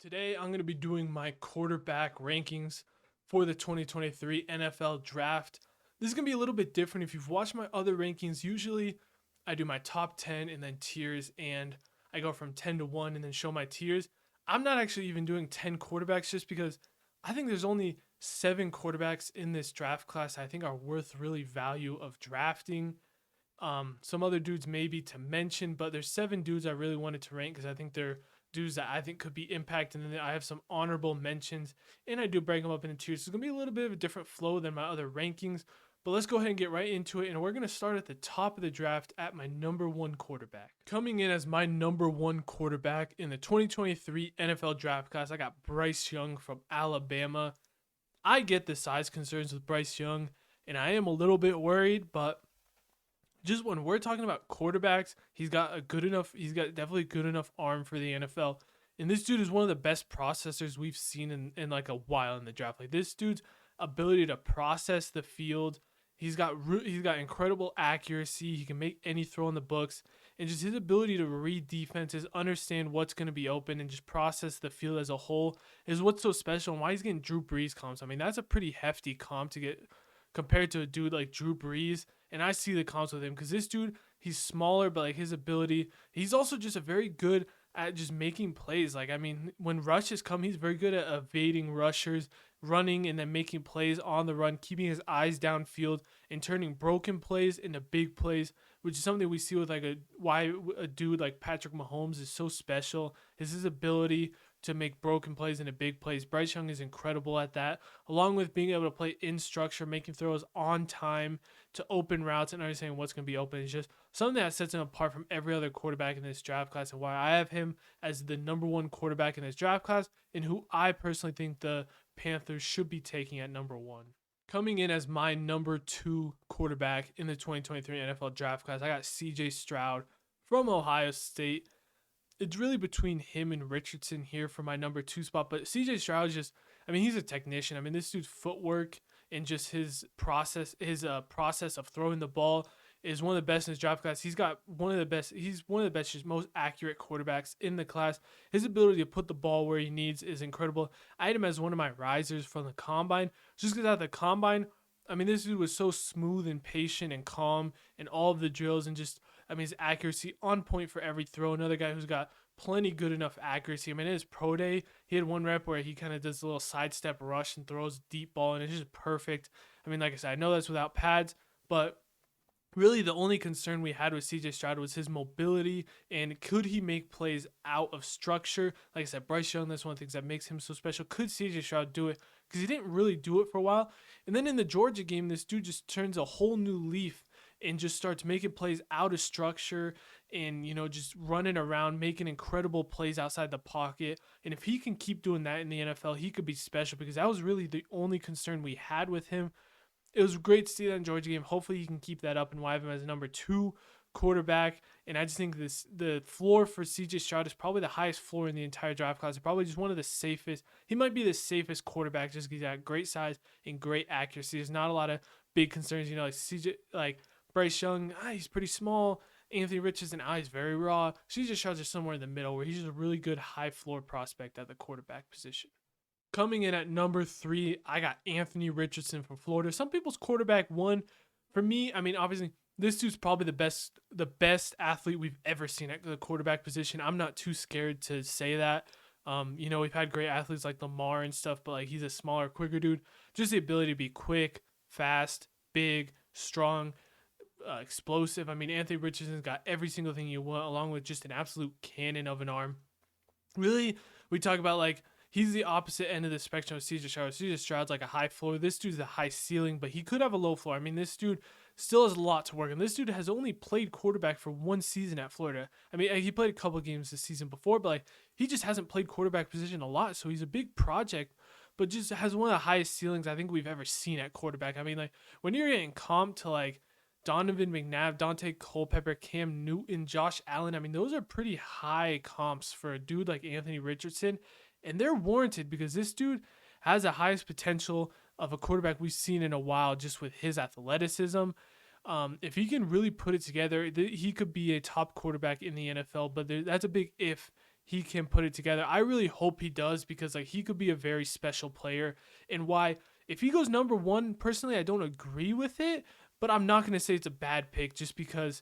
Today, I'm going to be doing my quarterback rankings for the 2023 NFL Draft. This is going to be a little bit different. If you've watched my other rankings, usually I do my top 10 and then tiers, and I go from 10 to 1 and then show my tiers. I'm not actually even doing 10 quarterbacks just because I think there's only 7 quarterbacks in this draft class I think are worth really value of drafting. Some other dudes maybe to mention, but there's 7 dudes I really wanted to rank because I think they're dudes that I think could be impact. And then I have some honorable mentions, and I do break them up into tiers. So it's gonna be a little bit of a different flow than my other rankings. But let's go ahead and get right into it. And we're gonna start at the top of the draft at my number 1 quarterback. Coming in as my number 1 quarterback in the 2023 NFL Draft class, I got Bryce Young from Alabama. I get the size concerns with Bryce Young, and I am a little bit worried, but just when we're talking about quarterbacks, he's got definitely good enough arm for the NFL. And this dude is one of the best processors we've seen in like a while in the draft. Like this dude's ability to process the field, he's got incredible accuracy. He can make any throw in the books, and just his ability to read defenses, understand what's going to be open, and just process the field as a whole is what's so special and why he's getting Drew Brees comps. I mean, that's a pretty hefty comp to get compared to a dude like Drew Brees. And I see the comps with him because this dude, he's smaller, but like his ability, he's also just a very good at just making plays. Like, I mean, when rushes come, he's very good at evading rushers, running, and then making plays on the run, keeping his eyes downfield, and turning broken plays into big plays, which is something we see with why a dude like Patrick Mahomes is so special. Is his ability to make broken plays into big plays. Bryce Young is incredible at that, along with being able to play in structure, making throws on time to open routes and understanding what's going to be open. It's just something that sets him apart from every other quarterback in this draft class, and why I have him as the number 1 quarterback in this draft class, and who I personally think the Panthers should be taking at number 1. Coming in as my number 2 quarterback in the 2023 NFL Draft class, I got CJ Stroud from Ohio State. It's really between him and Richardson here for my number 2 spot. But CJ Stroud is just, I mean, he's a technician. I mean, this dude's footwork and just his process of throwing the ball is one of the best in his draft class. He's one of the best, just most accurate quarterbacks in the class. His ability to put the ball where he needs is incredible. I had him as one of my risers from the combine. Just because at the combine, I mean, this dude was so smooth and patient and calm in all of the drills, and just, I mean, his accuracy on point for every throw. Another guy who's got plenty good enough accuracy. I mean, in his pro day, he had one rep where he kind of does a little sidestep rush and throws deep ball, and it's just perfect. I mean, like I said, I know that's without pads, but really the only concern we had with CJ Stroud was his mobility and could he make plays out of structure. Like I said, Bryce Young, that's one of the things that makes him so special. Could CJ Stroud do it? Because he didn't really do it for a while. And then in the Georgia game, this dude just turns a whole new leaf and just starts making plays out of structure and, just running around, making incredible plays outside the pocket. And if he can keep doing that in the NFL, he could be special, because that was really the only concern we had with him. It was great to see that in Georgia game. Hopefully he can keep that up, and why have him as number 2 quarterback. And I just think the floor for CJ Stroud is probably the highest floor in the entire draft class. Probably just one of the safest. He might be the safest quarterback just because he's got great size and great accuracy. There's not a lot of big concerns. Like Bryce Young, he's pretty small. Anthony Richardson, he's very raw. CJ Stroud's just somewhere in the middle where he's just a really good high floor prospect at the quarterback position. Coming in at number 3, I got Anthony Richardson from Florida. Some people's quarterback 1. For me, I mean, obviously, this dude's probably the best athlete we've ever seen at the quarterback position. I'm not too scared to say that. We've had great athletes like Lamar and stuff, but like he's a smaller, quicker dude. Just the ability to be quick, fast, big, strong, explosive. I mean, Anthony Richardson's got every single thing you want, along with just an absolute cannon of an arm. Really, we talk about like, he's the opposite end of the spectrum of CJ Stroud. CJ Stroud's like a high floor. This dude's a high ceiling, but he could have a low floor. I mean, this dude still has a lot to work on. This dude has only played quarterback for 1 season at Florida. I mean, he played a couple games this season before, but like he just hasn't played quarterback position a lot. So he's a big project, but just has one of the highest ceilings I think we've ever seen at quarterback. I mean, like when you're getting comped to like Donovan McNabb, Dante Culpepper, Cam Newton, Josh Allen, I mean, those are pretty high comps for a dude like Anthony Richardson. And they're warranted because this dude has the highest potential of a quarterback we've seen in a while, just with his athleticism. If he can really put it together, he could be a top quarterback in the NFL, but that's a big if. he can put it together. I really hope he does, because like he could be a very special player. And why, if he goes number one, personally, I don't agree with it, but I'm not going to say it's a bad pick just because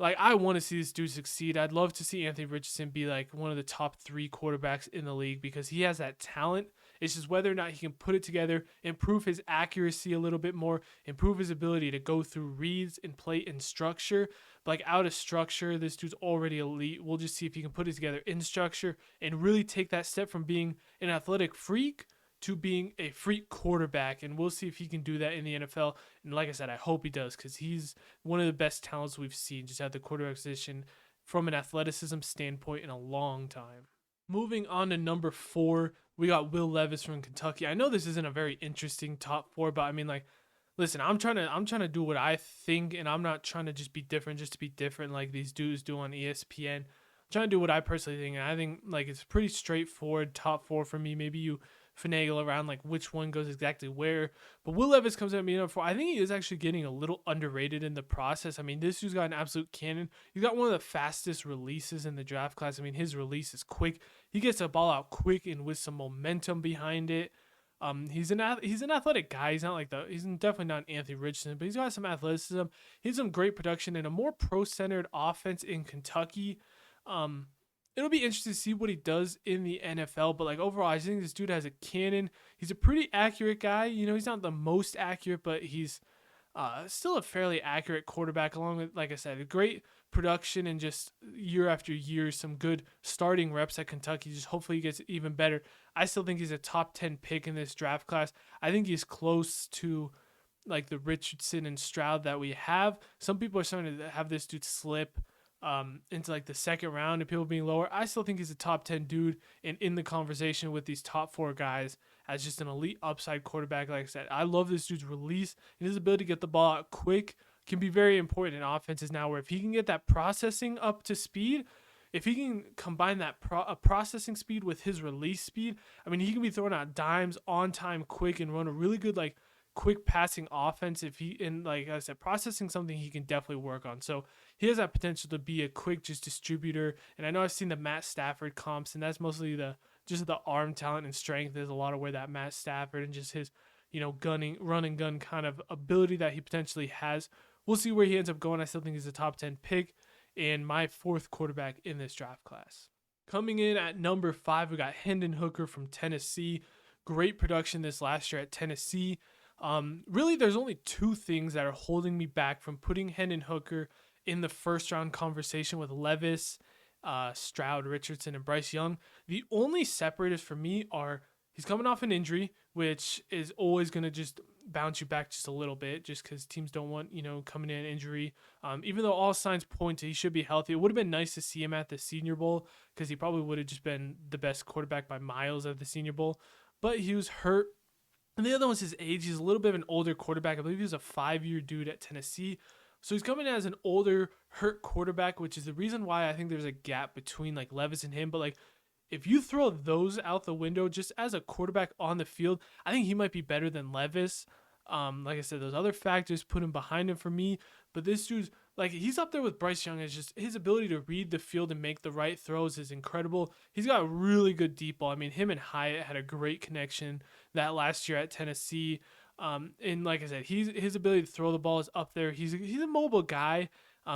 like I want to see this dude succeed. I'd love to see Anthony Richardson be like one of the top 3 quarterbacks in the league because he has that talent. It's just whether or not he can put it together, improve his accuracy a little bit more, improve his ability to go through reads and play in structure. But like out of structure, this dude's already elite. We'll just see if he can put it together in structure and really take that step from being an athletic freak to being a freak quarterback, and we'll see if he can do that in the NFL. And like I said, I hope he does, because he's one of the best talents we've seen just at the quarterback position from an athleticism standpoint in a long time. Moving on to number 4, we got Will Levis from Kentucky. I know this isn't a very interesting top 4, but I mean, like, listen, I'm trying to do what I think, and I'm not trying to just be different just to be different like these dudes do on ESPN. I'm trying to do what I personally think, and I think like it's pretty straightforward top 4 for me. Maybe you finagle around like which one goes exactly where, but Will Levis comes in at me number 4. I think he is actually getting a little underrated in the process. I mean, this dude's got an absolute cannon. He's got one of the fastest releases in the draft class. I mean, his release is quick. He gets the ball out quick and with some momentum behind it. He's an athletic guy. He's definitely not an Anthony Richardson, but he's got some athleticism. He has some great production in a more pro-centered offense in Kentucky. It'll be interesting to see what he does in the NFL, but like overall, I think this dude has a cannon. He's a pretty accurate guy. You know, he's not the most accurate, but he's still a fairly accurate quarterback, along with, like I said, a great production and just year after year, some good starting reps at Kentucky. Just hopefully he gets even better. I still think he's a top 10 pick in this draft class. I think he's close to like the Richardson and Stroud that we have. Some people are starting to have this dude slip into like the second round and people being lower. I still think he's a top 10 dude and in the conversation with these top 4 guys as just an elite upside quarterback. Like I said, I love this dude's release and his ability to get the ball out quick can be very important in offenses now, where if he can get that processing up to speed, if he can combine that processing speed with his release speed, I mean, he can be throwing out dimes on time quick and run a really good like quick passing offense. If he, and like I said, processing something he can definitely work on. So he has that potential to be a quick just distributor. And I know I've seen the Matt Stafford comps, and that's mostly the arm talent and strength. There's a lot of where that Matt Stafford and just his, you know, run and gun kind of ability that he potentially has. We'll see where he ends up going. I still think he's a top 10 pick and my 4th quarterback in this draft class. Coming in at number 5, we got Hendon Hooker from Tennessee. Great production this last year at Tennessee. Really, there's only 2 things that are holding me back from putting Hendon Hooker in the first round conversation with Levis, Stroud, Richardson, and Bryce Young. The only separators for me are he's coming off an injury, which is always going to just bounce you back just a little bit, just because teams don't want, you know, coming in injury. Even though all signs point to he should be healthy, it would have been nice to see him at the Senior Bowl, because he probably would have just been the best quarterback by miles at the Senior Bowl. But he was hurt. And the other one's his age. He's a little bit of an older quarterback. I believe he was a 5-year dude at Tennessee. So he's coming in as an older, hurt quarterback, which is the reason why I think there's a gap between like Levis and him. But like, if you throw those out the window just as a quarterback on the field, I think he might be better than Levis. Like I said, those other factors put him behind him for me. But this dude's like, he's up there with Bryce Young. It's just his ability to read the field and make the right throws is incredible. He's got a really good deep ball. I mean, him and Hyatt had a great connection that last year at Tennessee. And like I said, his ability to throw the ball is up there. He's a mobile guy.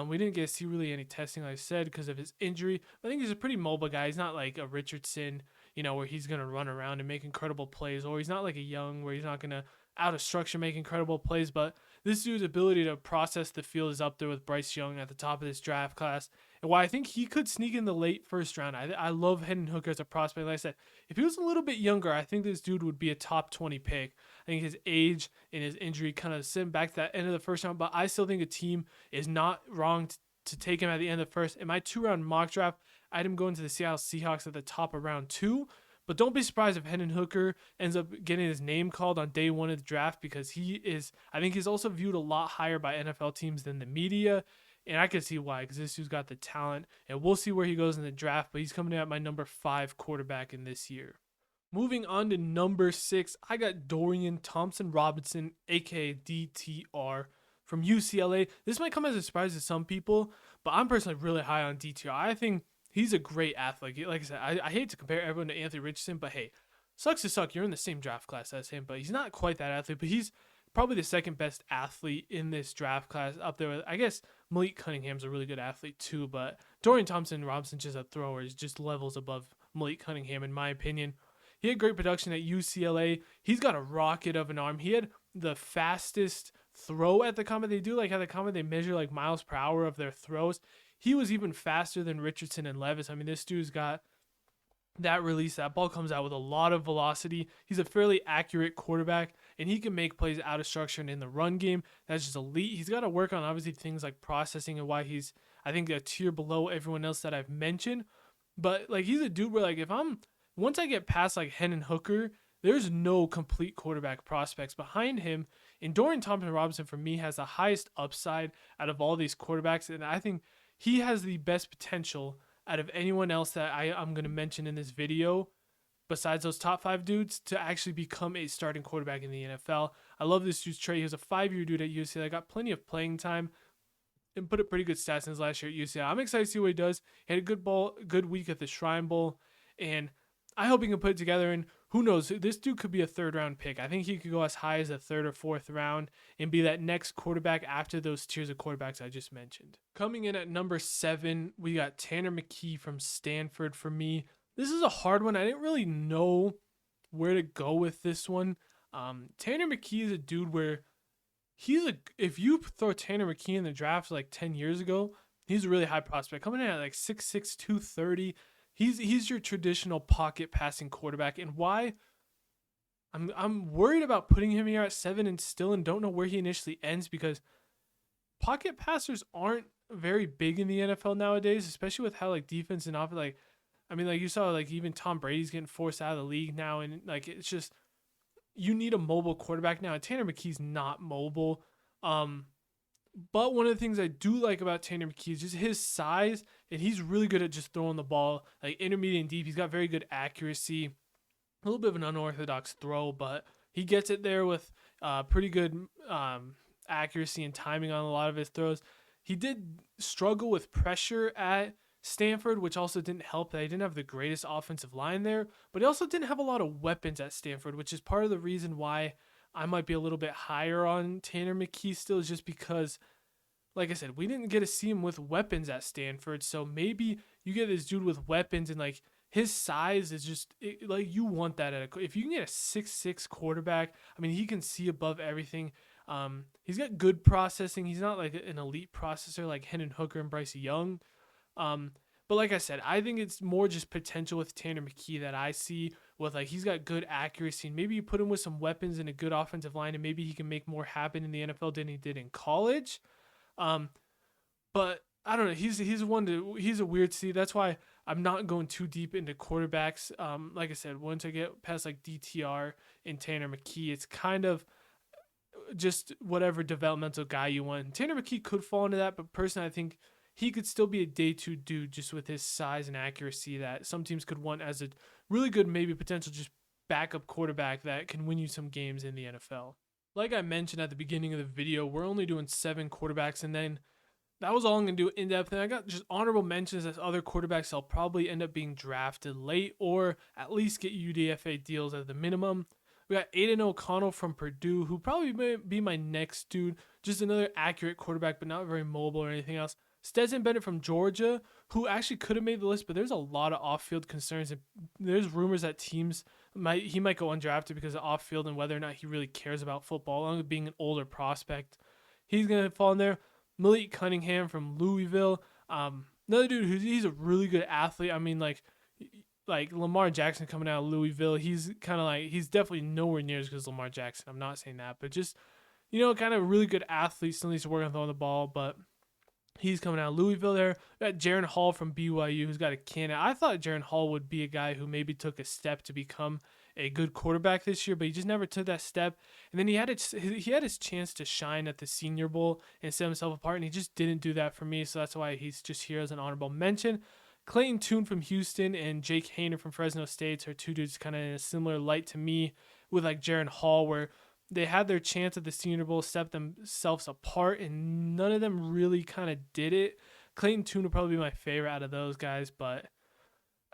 We didn't get to see really any testing, like I said, because of his injury. I think he's a pretty mobile guy. He's not like a Richardson, you know, where he's going to run around and make incredible plays, or he's not like a Young where he's not going to out of structure make incredible plays. But this dude's ability to process the field is up there with Bryce Young at the top of this draft class, and why I think he could sneak in the late first round. I love Hendon Hooker as a prospect. Like I said, if he was a little bit younger, I think this dude would be a top 20 pick. I think his age and his injury kind of sent him back to that end of the first round, but I still think a team is not wrong to take him at the end of the first. In my 2-round mock draft, I had him going to the Seattle Seahawks at the top of round 2. But don't be surprised if Hendon Hooker ends up getting his name called on day 1 of the draft, because I think he's also viewed a lot higher by NFL teams than the media. And I can see why, because this dude's got the talent. And we'll see where he goes in the draft, but he's coming in at my number 5 quarterback in this year. Moving on to number 6, I got Dorian Thompson-Robinson, a.k.a. DTR, from UCLA. This might come as a surprise to some people, but I'm personally really high on DTR. I think he's a great athlete. Like I said, I hate to compare everyone to Anthony Richardson, but hey, sucks to suck. You're in the same draft class as him, but he's not quite that athlete. But he's probably the second best athlete in this draft class, up there with, I guess, Malik Cunningham's a really good athlete too, but Dorian Thompson Robson's just a thrower. He's just levels above Malik Cunningham, in my opinion. He had great production at UCLA. He's got a rocket of an arm. He had the fastest throw at the combine. They do like at the combine, they measure like miles per hour of their throws. He was even faster than Richardson and Levis. I mean, this dude's got that release. That ball comes out with a lot of velocity. He's a fairly accurate quarterback, and he can make plays out of structure and in the run game. That's just elite. He's got to work on, obviously, things like processing and why he's, I think, a tier below everyone else that I've mentioned. But like, he's a dude where, like, once I get past like Hendon Hooker, there's no complete quarterback prospects behind him. And Dorian Thompson-Robinson, for me, has the highest upside out of all these quarterbacks. And I think he has the best potential out of anyone else that I'm going to mention in this video, besides those top 5 dudes, to actually become a starting quarterback in the NFL. I love this dude's trait. He was a 5-year dude at UCLA. Got plenty of playing time and put up pretty good stats in his last year at UCLA. I'm excited to see what he does. He had a good week at the Shrine Bowl, and I hope he can put it together. And who knows, this dude could be a 3rd-round pick. I think he could go as high as a 3rd or 4th round and be that next quarterback after those tiers of quarterbacks I just mentioned. Coming in at number 7, we got Tanner McKee from Stanford for me. This is a hard one. I didn't really know where to go with this one. Tanner McKee is a dude where if you throw Tanner McKee in the draft like 10 years ago, he's a really high prospect. Coming in at like 6'6", 230. He's your traditional pocket passing quarterback, and why I'm worried about putting him here at 7 and don't know where he initially ends, because pocket passers aren't very big in the NFL nowadays, especially with how like defense and offense, like, I mean, like you saw like even Tom Brady's getting forced out of the league now, and like it's just, you need a mobile quarterback now, and Tanner McKee's not mobile. But one of the things I do like about Tanner McKee is just his size, and he's really good at just throwing the ball, like intermediate and deep. He's got very good accuracy, a little bit of an unorthodox throw, but he gets it there with pretty good accuracy and timing on a lot of his throws. He did struggle with pressure at Stanford, which also didn't help that he didn't have the greatest offensive line there, but he also didn't have a lot of weapons at Stanford, which is part of the reason why I might be a little bit higher on Tanner McKee still, is just because, like I said, we didn't get to see him with weapons at Stanford. So maybe you get this dude with weapons, and like his size is just like, you want that if you can get a 6'6" quarterback. I mean, he can see above everything. He's got good processing. He's not like an elite processor like Hendon Hooker and Bryce Young. But like I said, I think it's more just potential with Tanner McKee that I see, with like, he's got good accuracy, and maybe you put him with some weapons and a good offensive line, and maybe he can make more happen in the NFL than he did in college. But I don't know. He's a weird seed. That's why I'm not going too deep into quarterbacks. Like I said, once I get past like DTR and Tanner McKee, it's kind of just whatever developmental guy you want. Tanner McKee could fall into that, but personally, I think he could still be a day 2 dude just with his size and accuracy that some teams could want as a really good, maybe potential just backup quarterback that can win you some games in the NFL. Like I mentioned at the beginning of the video, we're only doing 7 quarterbacks, and then that was all I'm going to do in depth. And I got just honorable mentions as other quarterbacks that'll probably end up being drafted late or at least get UDFA deals at the minimum. We got Aiden O'Connell from Purdue, who probably may be my next dude. Just another accurate quarterback, but not very mobile or anything else. Stetson Bennett from Georgia, who actually could have made the list, but there's a lot of off-field concerns, and there's rumors that he might go undrafted because of off-field and whether or not he really cares about football, along with being an older prospect. He's going to fall in there. Malik Cunningham from Louisville, another dude he's a really good athlete. I mean, like Lamar Jackson coming out of Louisville, he's kind of like, he's definitely nowhere near as good as Lamar Jackson. I'm not saying that, but just, kind of a really good athlete. Still needs to work on throwing the ball, but he's coming out of Louisville there. We got Jaron Hall from BYU, who's got a cannon. I thought Jaron Hall would be a guy who maybe took a step to become a good quarterback this year, but he just never took that step. And then he had his chance to shine at the Senior Bowl and set himself apart, and he just didn't do that for me, so that's why he's just here as an honorable mention. Clayton Tune from Houston and Jake Hayner from Fresno State are two dudes kind of in a similar light to me with like Jaron Hall, where they had their chance at the Senior Bowl, stepped themselves apart, and none of them really kind of did it. Clayton Tune would probably be my favorite out of those guys, but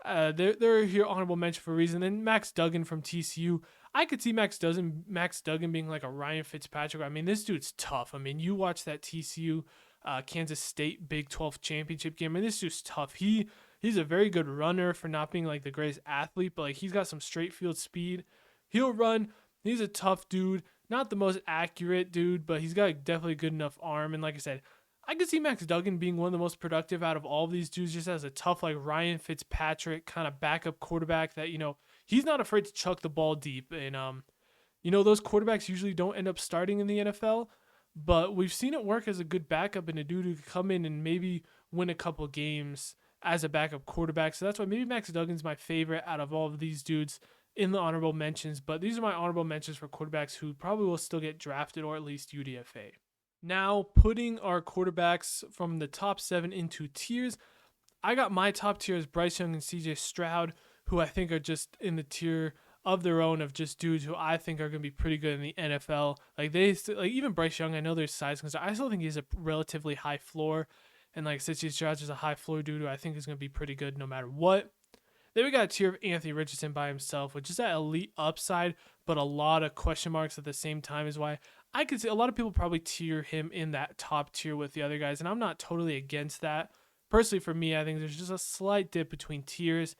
they're here honorable mention for a reason. And Max Duggan from TCU, I could see Max Duggan being like a Ryan Fitzpatrick. I mean, this dude's tough. I mean, you watch that TCU Kansas State Big 12 championship game. I mean, this dude's tough. He's a very good runner for not being like the greatest athlete, but like he's got some straight field speed. He'll run. He's a tough dude. Not the most accurate dude, but he's got definitely good enough arm. And like I said, I could see Max Duggan being one of the most productive out of all of these dudes, just as a tough, like Ryan Fitzpatrick kind of backup quarterback that, he's not afraid to chuck the ball deep. And, those quarterbacks usually don't end up starting in the NFL, but we've seen it work as a good backup and a dude who could come in and maybe win a couple games as a backup quarterback. So that's why maybe Max Duggan's my favorite out of all of these dudes in the honorable mentions. But these are my honorable mentions for quarterbacks who probably will still get drafted or at least UDFA. Now, putting our quarterbacks from the top 7 into tiers, I got my top tier as Bryce Young and CJ Stroud, who I think are just in the tier of their own of just dudes who I think are going to be pretty good in the NFL. Like even Bryce Young, I know there's size concerns. I still think he's a relatively high floor, and like CJ Stroud's just a high floor dude who I think is going to be pretty good no matter what. Then we got a tier of Anthony Richardson by himself, which is that elite upside, but a lot of question marks at the same time is why I could see a lot of people probably tier him in that top tier with the other guys, and I'm not totally against that. Personally, for me, I think there's just a slight dip between tiers.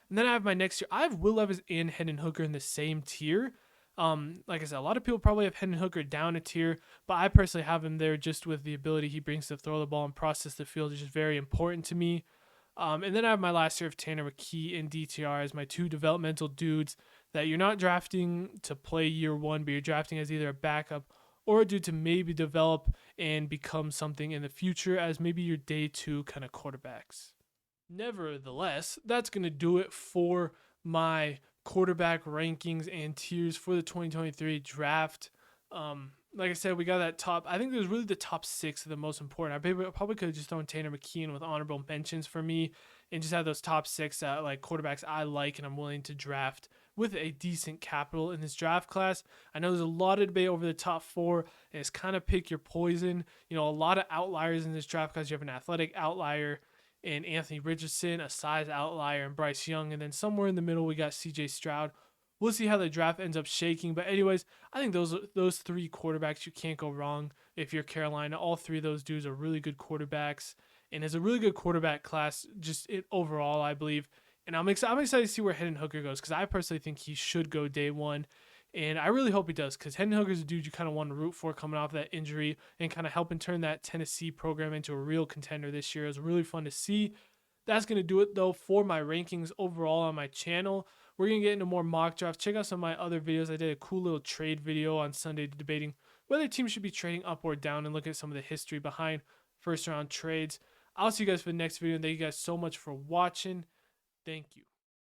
And then I have my next tier. I have Will Levis and Hendon Hooker in the same tier. Like I said, a lot of people probably have Hendon Hooker down a tier, but I personally have him there just with the ability he brings to throw the ball and process the field, which is very important to me. And then I have my last tier of Tanner McKee and DTR as my 2 developmental dudes that you're not drafting to play year 1, but you're drafting as either a backup or a dude to maybe develop and become something in the future as maybe your day 2 kind of quarterbacks. Nevertheless, that's going to do it for my quarterback rankings and tiers for the 2023 draft. Like I said, we got that top. I think there's really the top 6 are the most important. I probably could have just thrown Tanner McKee with honorable mentions for me and just have those top 6 like quarterbacks I like and I'm willing to draft with a decent capital in this draft class. I know there's a lot of debate over the top 4, and it's kind of pick your poison. A lot of outliers in this draft class. You have an athletic outlier in Anthony Richardson, a size outlier in Bryce Young, and then somewhere in the middle we got CJ Stroud. We'll see how the draft ends up shaking. But anyways, I think those 3 quarterbacks, you can't go wrong if you're Carolina. All 3 of those dudes are really good quarterbacks. And it's a really good quarterback class just overall, I believe. And I'm excited to see where Hendon Hooker goes because I personally think he should go day 1. And I really hope he does because Hendon Hooker's a dude you kind of want to root for coming off that injury and kind of helping turn that Tennessee program into a real contender this year. It was really fun to see. That's going to do it, though, for my rankings overall on my channel. We're going to get into more mock drafts. Check out some of my other videos. I did a cool little trade video on Sunday debating whether teams should be trading up or down and look at some of the history behind first-round trades. I'll see you guys for the next video, and thank you guys so much for watching. Thank you.